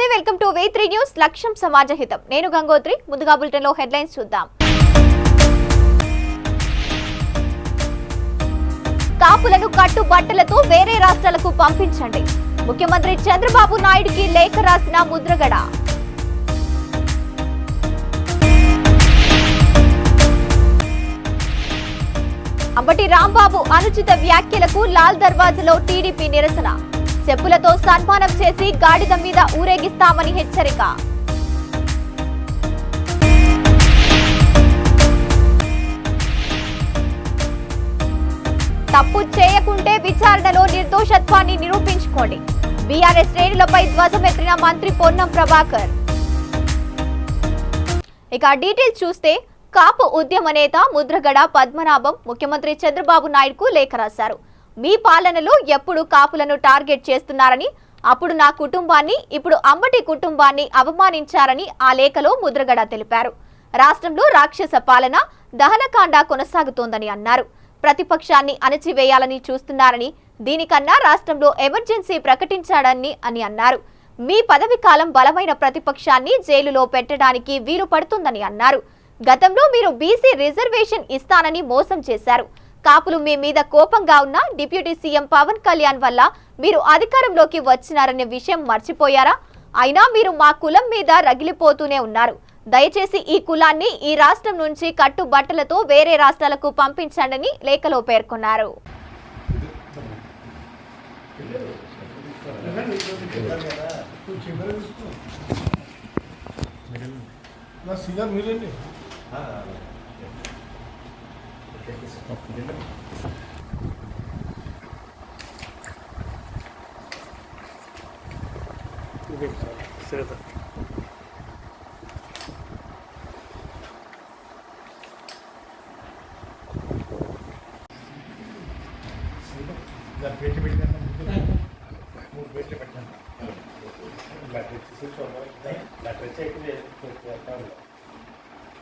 నమస్తే, welcome to V3 news. లక్ష్యం సమాజహితం. నేను గంగోత్రి. ముందుగా బులెటిన్ లో హెడ్లైన్స్ చూద్దాం. కాపులను కట్టుబట్టలతో వేరే రాష్ట్రాలకు పంపించండి. ముఖ్యమంత్రి చంద్రబాబు నాయుడుకి లేఖ రాసిన ముద్రగడ. అంబటి రాంబాబు అనుచిత వ్యాఖ్యలకు లాల్ దర్వాజలో టీడీపీ నిరసన. చెప్పులతో సన్మానం చేసి గాడిద మీద ఊరేగిస్తామని హెచ్చరిక. తప్పు చేయకుంటే విచారణలో నిర్దోషత్వాన్ని నిరూపించుకోండి. బీఆర్ఎస్ శ్రేణులపై ధ్వజమెత్తిన మంత్రి పొన్నం ప్రభాకర్. ఇక డీటెయిల్స్ చూస్తే, కాపు ఉద్యమ నేత ముద్రగడ పద్మనాభం ముఖ్యమంత్రి చంద్రబాబు నాయుడుకు లేఖ రాశారు. మీ పాలనలో ఎప్పుడు కాపులను టార్గెట్ చేస్తున్నారని, అప్పుడు నా కుటుంబాన్ని, ఇప్పుడు అంబటి కుటుంబాన్ని అవమానించారని ఆ లేఖలో ముద్రగడ తెలిపారు. రాష్ట్రంలో రాక్షస పాలన, దహనకాండ కొనసాగుతోందని అన్నారు. ప్రతిపక్షాన్ని అణచివేయాలని చూస్తున్నారని, దీనికన్నా రాష్ట్రంలో ఎమర్జెన్సీ ప్రకటించాడని అన్నారు. మీ పదవి కాలం బలమైన ప్రతిపక్షాన్ని జైలులో పెట్టడానికి వీలు పడుతుందని అన్నారు. గతంలో మీరు బీసీ రిజర్వేషన్ ఇస్తానని మోసం చేశారు. కాపులు మీ మీద కోపంగా ఉన్న డిప్యూటీ సీఎం పవన్ కళ్యాణ్ వల్ల మీరు అధికారంలోకి వచ్చినారనే విషయం మర్చిపోయారా? అయినా మీరు మా కులం మీద రగిలిపోతూనే ఉన్నారు. దయచేసి ఈ కులాన్ని ఈ రాష్ట్రం నుంచి కట్టుబట్టలతో వేరే రాష్ట్రాలకు పంపించండి లేఖలో పేర్కొన్నారు.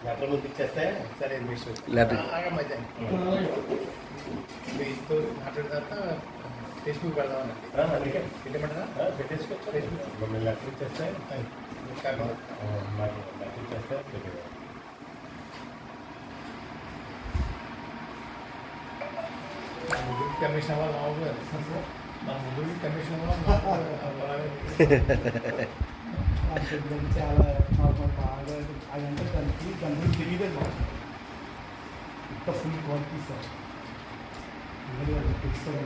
లెటర్ పంపించేస్తే సరే మీతో మాట్లాడిన తర్వాత ఫేస్బుక్ పెడదామనండి. అందుకే పెట్టమంటారా? పెట్టేసుకోవచ్చు. మమ్మల్ని లెటర్ ఇచ్చేస్తే మాకు లెటర్ ఇచ్చేస్తే ముగ్గురికి కమిషన్ అవ్వాలి. మామూలుగా మా ముగ్గురికి కమిషన్ అవ్వాలి. చాలా మాకు బాగా అదంతా దాని తెలియదు మాకు. ఇంత ఫుల్ క్వాలిటీ సార్ తెలుస్తుంది.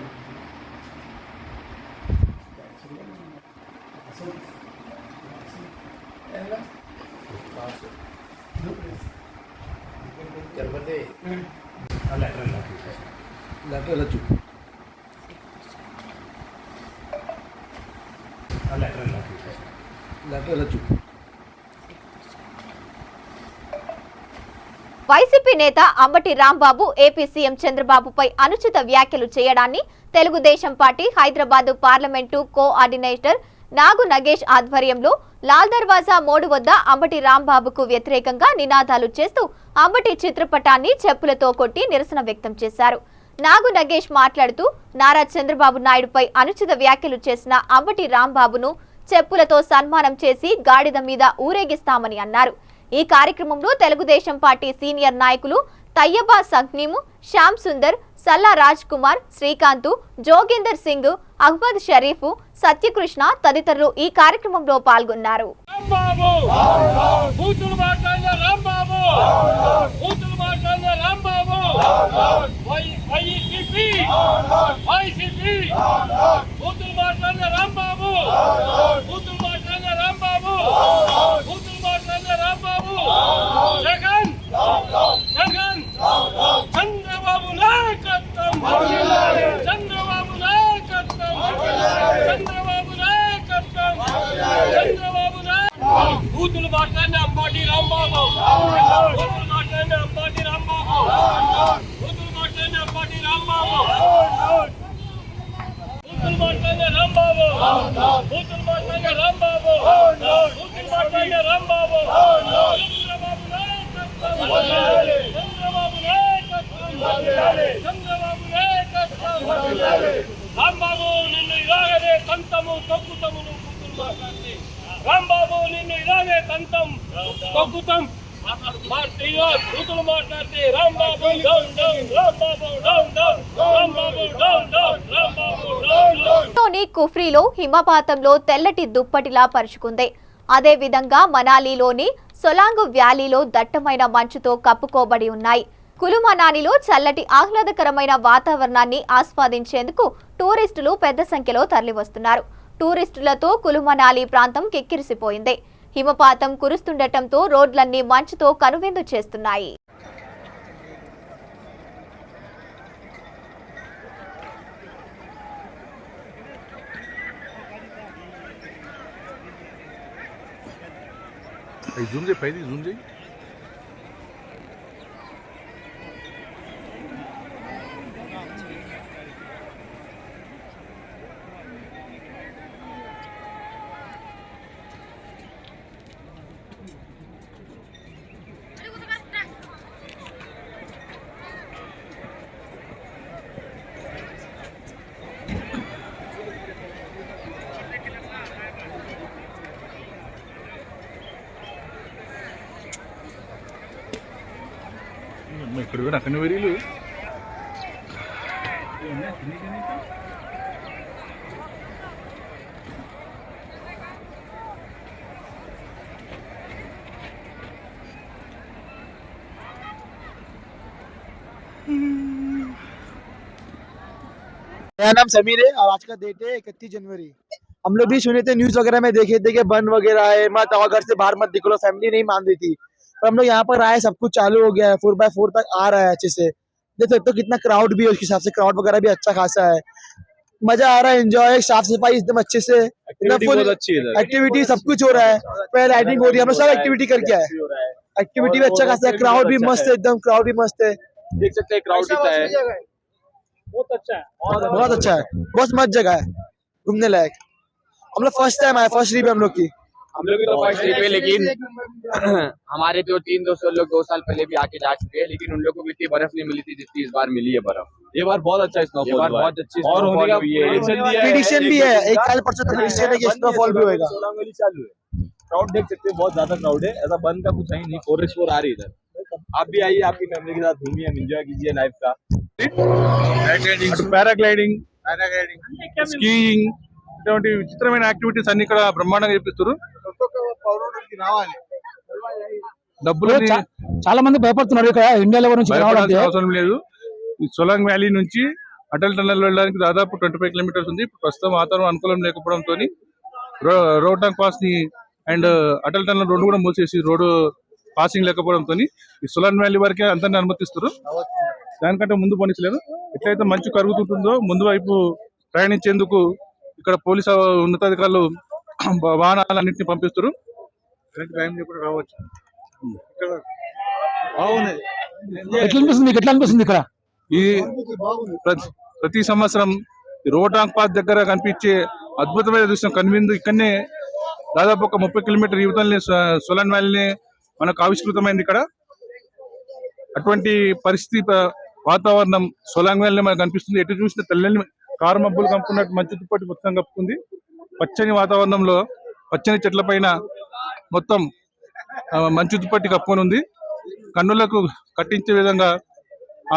జరపతే లెటర్ వెళ్ళచ్చు. వైసీపీ నేత అంబటి రాంబాబు ఏపీ సీఎం చంద్రబాబుపై అనుచిత వ్యాఖ్యలు చేయడాన్ని Telugu Desam party Hyderabad parliament coordinator Nagu Nagesh ఆధ్వర్యంలో లాల్ దర్వాజా మోడు వద్ద అంబటి రాంబాబుకు వ్యతిరేకంగా నినాదాలు చేస్తూ అంబటి చిత్రపటాన్ని చెప్పులతో కొట్టి నిరసన వ్యక్తం చేశారు. నాగు నగేష్ మాట్లాడుతూ, నారా చంద్రబాబు నాయుడుపై అనుచిత వ్యాఖ్యలు చేసిన అంబటి రాంబాబును చెప్పులతో సన్మానం చేసి గాడిద మీద ఊరేగిస్తామని అన్నారు. ఈ కార్యక్రమంలో తెలుగుదేశం పార్టీ సీనియర్ నాయకులు తయ్యబా సంగ్నీము, శ్యామ్ సుందర్, సల్లా రాజ్ కుమార్, శ్రీకాంత్, జోగేందర్ సింగ్, అహ్మద్ షరీఫ్, సత్యకృష్ణ తదితరులు ఈ కార్యక్రమంలో పాల్గొన్నారు. చంద్రబాబు నాయకత్వం, చంద్రబాబు నాయకత్వం, చంద్రబాబు నాయకత్వం, చంద్రబాబు నాయకత్వం. బూతులు మాట్లాడిన అంబటి రాంబాబు, బూతులు మాట్లాడిన అంబటి రాంబాబు, బూతులు మాట్లాడిన అంబటి రాంబాబు, బూతులు మాట్లాడిన రాంబాబు, బూతులు మాట్లాడిన రాంబాబు, బూతులు మాట్లాడిన రాంబాబు. చంద్రబాబు నాయకత్వం, చంద్రబాబు నాయకత్వం, చంద్రబాబు నాయకత్వం. రాంబాబు నిన్ను ఇలాగనే తంతము తొక్కుతాము నువ్వు కూతురు మాట్లాడితే. రాంబాబు నిన్ను ఇలాగే తంతం తొక్కుతాం బూతులు మాట్లాడితే Rambabu down down Rambabu down down Rambabu down down Rambabu down down. లోని కుఫ్రీలో హిమపాతంలో తెల్లటి దుప్పటిలా పరుచుకుంది. అదే విధంగా మనాలిలోని సొలాంగ్ వ్యాలీలో దట్టమైన మంచుతో కప్పుకోబడి ఉన్నాయి. కులు మనాలిలో చల్లటి ఆహ్లాదకరమైన వాతావరణాన్ని ఆస్వాదించేందుకు టూరిస్టులు పెద్ద సంఖ్యలో తరలివస్తున్నారు. టూరిస్టులతో కులు మనాలి ప్రాంతం కిక్కిరిసిపోయింది. హిమపాతం కురుస్తుండటంతో రోడ్లన్నీ మంచుతో కనువిందు చేస్తున్నాయి. జూమ్ చేయి పైది జూమ్ చేయి ఇక్కడ కూడా అక్కడ వరీలు मेरा नाम समीर है और आज का डेट है 31 जनवरी। हम लोग भी सुने थे, न्यूज वगैरह में देखे थे कि बंद वगैरह है, मत आओ घर से बाहर मत निकलो, फैमिली नहीं मान रही थी। पर हम लोग यहाँ पर आए, सब कुछ चालू हो गया है, 4x4 तक आ रहा है अच्छे से। देख सकते हो कितना क्राउड भी है, उसके हिसाब से क्राउड वगैरह भी अच्छा खासा है, मजा आ रहा है, एंजॉय, साफ सफाई एकदम अच्छे से, एक्टिविटी सब कुछ हो रहा है। पहले राइडिंग हो रही है, हम लोग सब एक्टिविटी करके आए, एक्टिविटी भी अच्छा खासा है, क्राउड भी मस्त है, एकदम क्राउड भी मस्त है, देख सकते हैं क्राउड कितना है, बहुत अच्छा है, बहुत अच्छा है, बहुत मस्त जगह है घूमने लायक। हम लोग फर्स्ट टाइम आए, फर्स्ट ट्रिप है हम लोग की। हम लोग भी तो फर्स्ट ट्रिप है, लेकिन हमारे जो 3 दोस्त लोग 2 साल पहले भी आके जा चुके हैं, लेकिन उन लोगों को इतनी बर्फ नहीं मिली थी जितनी इस बार मिली है बर्फ। ये बार बहुत अच्छा स्नोफॉल, बहुत अच्छी और होने का प्रेडिक्शन भी है, एक साल परसों तक प्रेडिक्शन है कि स्नोफॉल भी होएगा। सोलांग वैली चालू है, क्राउड देख सकते हैं, बहुत ज्यादा क्राउड है, ऐसा बंद का कुछ है नहीं, 4x4 आ रही है इधर। आप भी आइए, आपकी फैमिली के साथ घूमिए, एंजॉय कीजिए लाइफ का। పారాగ్లైడింగ్ స్కీయింగ్ ఇటువంటి విచిత్రమైన యాక్టివిటీస్ అన్ని ఇక్కడ బ్రహ్మాండంగా చేపిస్తారు. డబ్బులు చాలా మంది భయపడుతున్నారు ఇక్కడ ఇండియాలో నుంచి రావాలంటే. అవసరం లేదు. ఈ సొలాంగ్ వ్యాలీ నుంచి అటల్ టనల్ వెళ్ళడానికి దాదాపు 25 కిలోమీటర్స్ ఉంది. ప్రస్తుతం వాతావరణం అనుకూలం లేకపోవడంతో రోహ్టాంగ్ పాస్ ని అండ్ అటల్ టనల్ రోడ్డు కూడా మూసేసి రోడ్డు పాసింగ్ లేకపోవడంతో ఈ సొలాంగ్ వ్యాలీ వరకే అందరినీ అనుమతిస్తారు, దానికంటే ముందు పోనించలేదు. ఎట్లయితే మంచు కరుగుతుంటుందో ముందు వైపు ప్రయాణించేందుకు ఇక్కడ పోలీసు ఉన్నతాధికారులు వాహనాలన్నింటినీ పంపిస్తారు. రావచ్చు. ఎట్లా అనిపిస్తుంది ఇక్కడ? ఈ ప్రతి సంవత్సరం రోహ్టాంగ్ పాస్ దగ్గర కనిపించే అద్భుతమైన దృశ్యం కనివిందు ఇక్కడనే దాదాపు ఒక 30 కిలోమీటర్ యువతల్ని సొలాంగ్ వ్యాలీని మనకు ఆవిష్కృతమైంది. ఇక్కడ అటువంటి పరిస్థితి వాతావరణం సొలాంగ్ వ్యాలీ మనకు కనిపిస్తుంది. ఎటు చూసిన తెల్లని కారు మబ్బులు కప్పుకున్నట్టు మంచు దుప్పటి మొత్తం కప్పుకుంది. పచ్చని వాతావరణంలో పచ్చని చెట్ల పైన మొత్తం మంచు దుప్పటి కప్పుకొని ఉంది. కన్నులకు కట్టించే విధంగా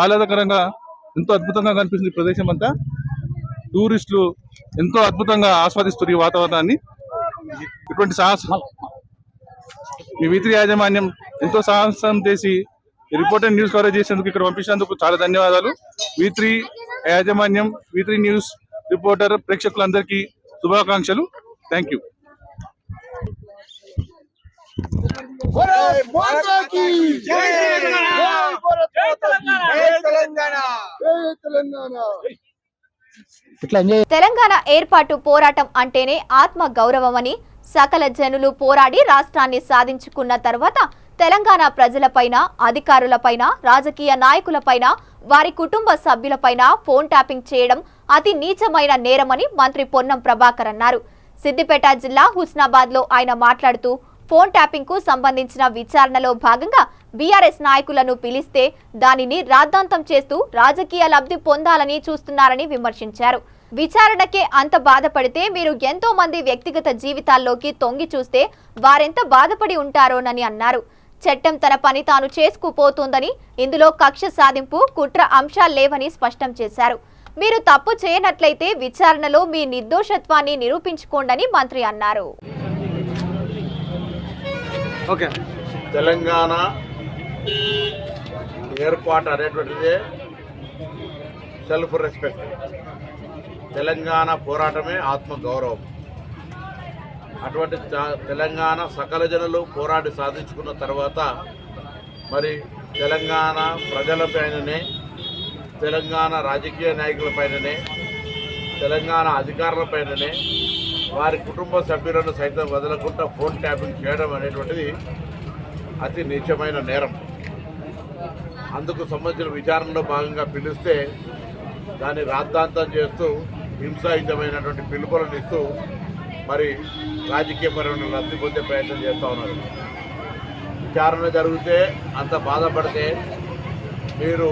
ఆహ్లాదకరంగా ఎంతో అద్భుతంగా కనిపిస్తుంది ప్రదేశం అంతా. టూరిస్టులు ఎంతో అద్భుతంగా ఆస్వాదిస్తారు ఈ వాతావరణాన్ని. ఇటువంటి సాహసం ఈ V3 యాజమాన్యం ఎంతో సాహసం చేసి రిపోర్టర్ న్యూస్ కవరేజ్ చేసేందుకు ఇక్కడ పంపించినందుకు చాలా ధన్యవాదాలు. V3 యాజమాన్యం, V3 న్యూస్ రిపోర్టర్ ప్రేక్షకులందరికీ శుభాకాంక్షలు. Thank you. తెలంగాణ ఏర్పాటు పోరాటం అంటేనే ఆత్మ గౌరవమని, సకల జనులు పోరాడి రాష్ట్రాన్ని సాధించుకున్న తర్వాత తెలంగాణ ప్రజలపైన, అధికారులపైన, రాజకీయ నాయకులపైన, వారి కుటుంబ సభ్యులపైన ఫోన్ ట్యాపింగ్ చేయడం అతి నీచమైన నేరమని మంత్రి పొన్నం ప్రభాకర్ అన్నారు. సిద్దిపేట జిల్లా హుస్నాబాద్ లో ఆయన మాట్లాడుతూ ఫోన్ ట్యాపింగ్ కు సంబంధించిన విచారణలో భాగంగా బీఆర్ఎస్ నాయకులను పిలిస్తే దానిని రాద్ధాంతం చేస్తూ రాజకీయ లబ్ధి పొందాలని చూస్తున్నారని విమర్శించారు. విచారణకే అంత బాధపడితే మీరు ఎంతో మంది వ్యక్తిగత జీవితాల్లోకి తొంగి చూస్తే వారెంత బాధపడి ఉంటారోనని అన్నారు. చట్టం తన పని తాను చేసుకుపోతోందని, ఇందులో కక్ష సాధింపు, కుట్ర అంశాలు లేవని స్పష్టం చేశారు. మీరు తప్పు చేయనట్లయితే విచారణలో మీ నిర్దోషత్వాన్ని నిరూపించుకోండని మంత్రి అన్నారు. తెలంగాణ ఏర్పాటు అనేటువంటిదే సెల్ఫ్ రెస్పెక్ట్. తెలంగాణ పోరాటమే ఆత్మగౌరవం. అటువంటి తెలంగాణ సకల జనులు పోరాడి సాధించుకున్న తర్వాత మరి తెలంగాణ ప్రజలపైననే, తెలంగాణ రాజకీయ నాయకులపైననే, తెలంగాణ అధికారులపైననే, వారి కుటుంబ సభ్యులను సైతం వదలకుండా ఫోన్ ట్యాపింగ్ చేయడం అనేటువంటిది అతి నీచమైన నేరం. అందుకు సంబంధించిన విచారణలో భాగంగా పిలిస్తే దాన్ని రాద్ధాంతం చేస్తూ హింసాయుతమైనటువంటి పిలుపులను ఇస్తూ మరి రాజకీయపరమైన లబ్ధి పొందే ప్రయత్నం చేస్తూ ఉన్నారు. విచారణ జరిగితే అంత బాధపడితే మీరు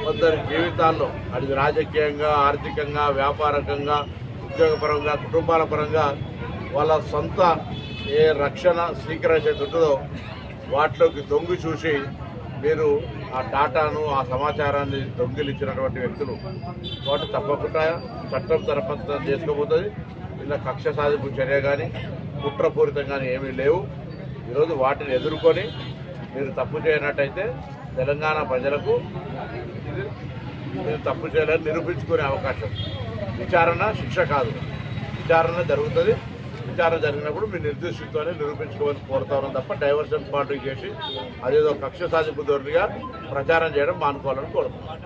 కొందరి జీవితాల్లో అది రాజకీయంగా, ఆర్థికంగా, వ్యాపారకంగా, ఉద్యోగపరంగా, కుటుంబాల పరంగా వాళ్ళ సొంత ఏ రక్షణ స్వీకరించేది ఉంటుందో వాటిలోకి దొంగి చూసి మీరు ఆ డాటాను, ఆ సమాచారాన్ని దొంగిలించినటువంటి వ్యక్తులు వాటి తప్పకుండా చట్టం తరపతం చేసుకోబోతుంది. ఇలా కక్ష సాధింపు చర్య కానీ కుట్రపూరితం కానీ ఏమీ లేవు. ఈరోజు వాటిని ఎదుర్కొని మీరు తప్పు చేయనట్టయితే తెలంగాణ ప్రజలకు మీరు తప్పు చేయాలని నిరూపించుకునే అవకాశం. విచారణ శిక్ష కాదు, విచారణ జరుగుతుంది. విచారణ జరిగినప్పుడు మీ నిర్దిష్టతోనే నిరూపించుకోవాలని కోరుతా ఉన్నాం తప్ప డైవర్షన్ పార్టీ చేసి అదేదో కక్ష సాధింపు ధోరణిగా ప్రచారం చేయడం మానుకోవాలని కోరుతున్నాం.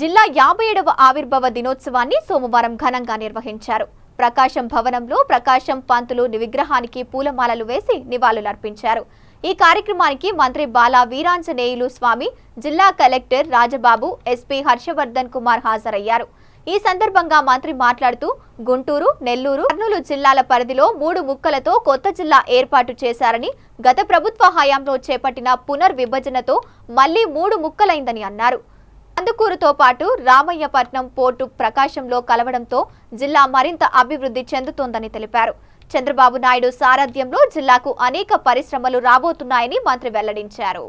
జిల్లా 57వ ఆవిర్భావ దినోత్సవాన్ని సోమవారం ఘనంగా నిర్వహించారు. ప్రకాశం భవనంలో ప్రకాశం పంతులు విగ్రహానికి పూలమాలలు వేసి నివాళులర్పించారు. ఈ కార్యక్రమానికి మంత్రి బాలా వీరాంజనేయులు స్వామి, జిల్లా కలెక్టర్ రాజబాబు, ఎస్పీ హర్షవర్ధన్ కుమార్ హాజరయ్యారు. ఈ సందర్భంగా మంత్రి మాట్లాడుతూ గుంటూరు, నెల్లూరు, కర్నూలు జిల్లాల పరిధిలో 3 ముక్కలతో కొత్త జిల్లా ఏర్పాటు చేశారని, గత ప్రభుత్వ హయాంలో చేపట్టిన పునర్విభజనతో మళ్లీ 3 ముక్కలైందని అన్నారు. కందుకూరుతో పాటు రామయ్యపట్నం పోర్టు ప్రకాశంలో కలవడంతో జిల్లా మరింత అభివృద్ధి చెందుతోందని తెలిపారు. చంద్రబాబు నాయుడు సారథ్యంలో జిల్లాకు అనేక పరిశ్రమలు రాబోతున్నాయని మంత్రి వెల్లడించారు.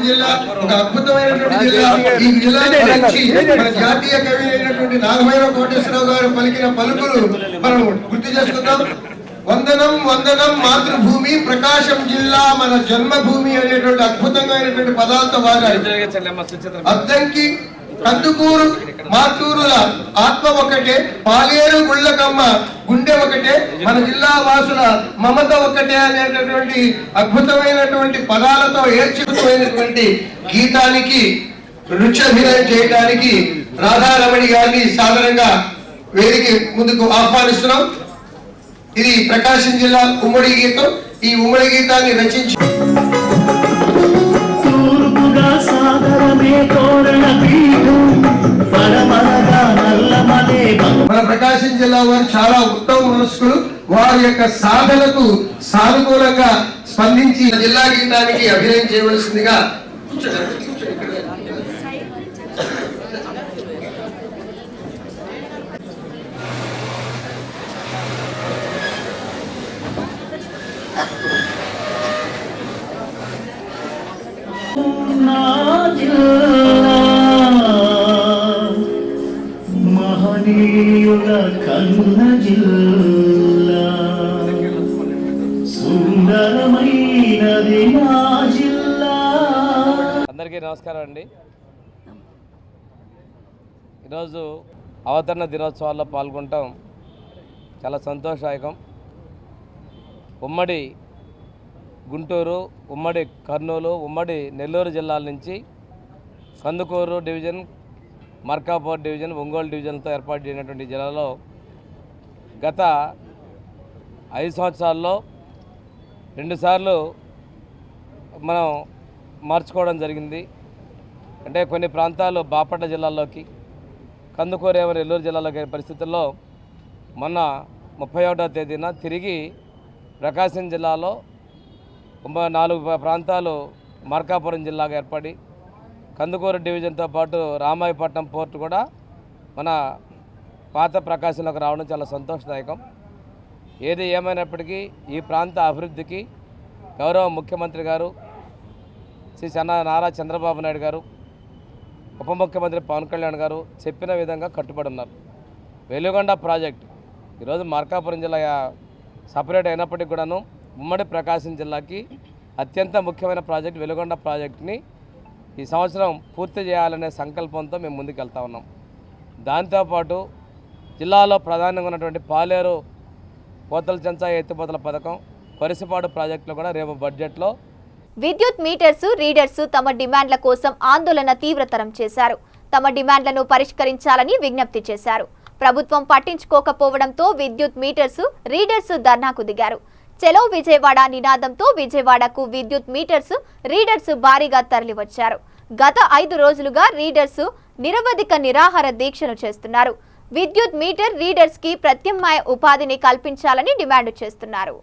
జిల్లా ఒక అద్భుతమైనటువంటి జిల్లా. ఈ జిల్లాలో నుంచి మన జాతీయ కవి అయినటువంటి నాగభైరవ కోటేశ్వరరావు గారు పలికిన పలుకులు మనం గుర్తు చేసుకుందాం. వందనం వందనం మాతృభూమి, ప్రకాశం జిల్లా మన జన్మభూమి అనేటువంటి అద్భుతమైనటువంటి పదాలతో వాడారు. అద్దంకి, కందుకూరు, మాతూరుల ఆత్మ ఒకటే, పాలేరు గుళ్ళకమ్మ గుండె ఒకటే, మన జిల్లా వాసుల మమత ఒకటే అనేటటువంటి అద్భుతమైనటువంటి పదాలతో ఏర్చిపోయినటువంటి గీతానికి నృత్యాభినయం చేయడానికి రాధారమణి గారిని సాధారణంగా వేదిక ముందుకు ఆహ్వానిస్తున్నాం. ఇది ప్రకాశం జిల్లా ఉమ్మడి గీతం. ఈ ఉమ్మడి గీతాన్ని రచించి మన ప్రకాశం జిల్లా వారు చాలా ఉత్తమ మనస్కులు. వారి యొక్క సాధనకు సానుకూలంగా స్పందించి జిల్లా గీతానికి అభినయం చేయవలసిందిగా మహనీయుల కన్న జిల్లా, సుందరమైనది నా జిల్లా. అందరికీ నమస్కారం అండి. ఈరోజు అవతరణ దినోత్సవాల్లో పాల్గొనటం చాలా సంతోషదాయకం. ఉమ్మడి గుంటూరు, ఉమ్మడి కర్నూలు, ఉమ్మడి నెల్లూరు జిల్లాల నుంచి కందుకూరు డివిజన్, మార్కాపూర్ డివిజన్, ఒంగోలు డివిజన్తో ఏర్పాటు చేయనటువంటి జిల్లాలో గత 5 సంవత్సరాల్లో 2 సార్లు మనం మార్చుకోవడం జరిగింది. అంటే కొన్ని ప్రాంతాలు బాపట్ల జిల్లాలోకి, కందుకూరు ఏమో నెల్లూరు జిల్లాలోకి అయిన పరిస్థితుల్లో మొన్న 31వ తేదీన తిరిగి ప్రకాశం జిల్లాలో 4 ప్రాంతాలు మార్కాపురం జిల్లాగా ఏర్పడి కందుకూరు డివిజన్తో పాటు రామాయపట్నం పోర్టు కూడా మన పాత ప్రకాశంలోకి రావడం చాలా సంతోషదాయకం. ఏది ఏమైనప్పటికీ ఈ ప్రాంత అభివృద్ధికి గౌరవ ముఖ్యమంత్రి గారు శ్రీ నారా చంద్రబాబు నాయుడు గారు, ఉప ముఖ్యమంత్రి పవన్ కళ్యాణ్ గారు చెప్పిన విధంగా కట్టుబడి ఉన్నారు. వెలుగొండ ప్రాజెక్ట్ ఈరోజు మార్కాపురం జిల్లా సపరేట్ అయినప్పటికీ కూడాను ఉమ్మడి ప్రకాశం జిల్లాకి అత్యంత ముఖ్యమైన ప్రాజెక్ట్ వెలుగొండ ప్రాజెక్ట్ని ఈ సంవత్సరం పూర్తి చేయాలనే సంకల్పంతో మేము ముందుకెళ్తా ఉన్నాం. దాంతోపాటు జిల్లాలో ప్రధానంగా ఉన్నటువంటి పాలేరు పోతల చెంచా ఎత్తిపోతల పథకం, కొరిసిపాడు ప్రాజెక్టులో కూడా రేపు బడ్జెట్లో విద్యుత్ మీటర్స్ రీడర్స్ తమ డిమాండ్ల కోసం ఆందోళన తీవ్రతరం చేశారు. తమ డిమాండ్లను పరిష్కరించాలని విజ్ఞప్తి చేశారు. ప్రభుత్వం పట్టించుకోకపోవడంతో విద్యుత్ మీటర్స్ రీడర్స్ ధర్నాకు దిగారు. చలో విజయవాడ నినాదంతో విజయవాడకు విద్యుత్ మీటర్స్ రీడర్స్ భారీగా తరలివచ్చారు. గత 5 రోజులుగా రీడర్స్ నిరవధిక నిరాహార దీక్షను చేస్తున్నారు. విద్యుత్ మీటర్ రీడర్స్ కి ప్రత్యామ్నాయ ఉపాధిని కల్పించాలని డిమాండ్ చేస్తున్నారు.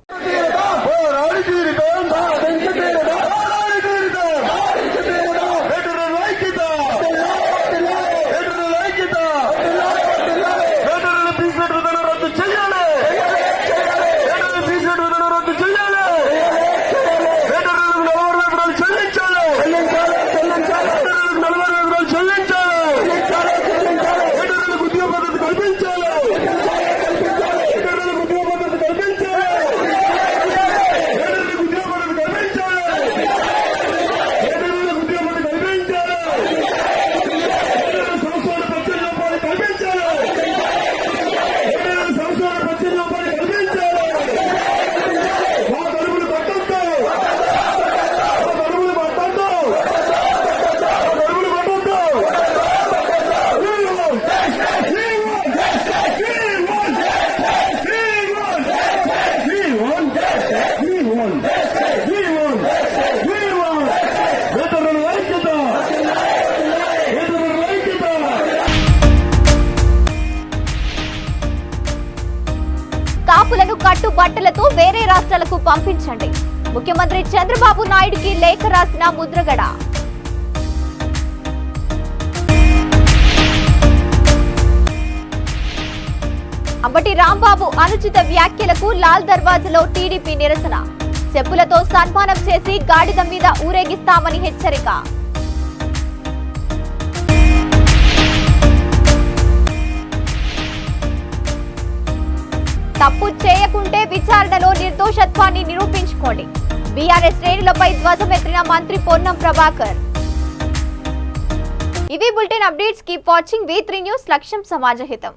కాపులను కట్టుబట్టలతో వేరే రాష్ట్రాలకు పంపించండి. ముఖ్యమంత్రి చంద్రబాబు నాయుడుకి లేఖ రాసిన ముద్రగడ. అంబటి రాంబాబు అనుచిత వ్యాఖ్యలకు లాల్ దర్వాజాలో టీడీపీ నిరసన. చెప్పులతో సన్మానం చేసి గాడిద మీద ఊరేగిస్తామని హెచ్చరిక. తప్పు చేయకుంటే విచారణలో నిర్దోషత్వాన్ని నిరూపించుకోండి. బీఆర్ఎస్ శ్రేణులపై ధ్వజమెత్తిన మంత్రి పొన్నం ప్రభాకర్. ఇవి bulletin updates. Keep watching V3 news. లక్ష్యం సమాజహితం.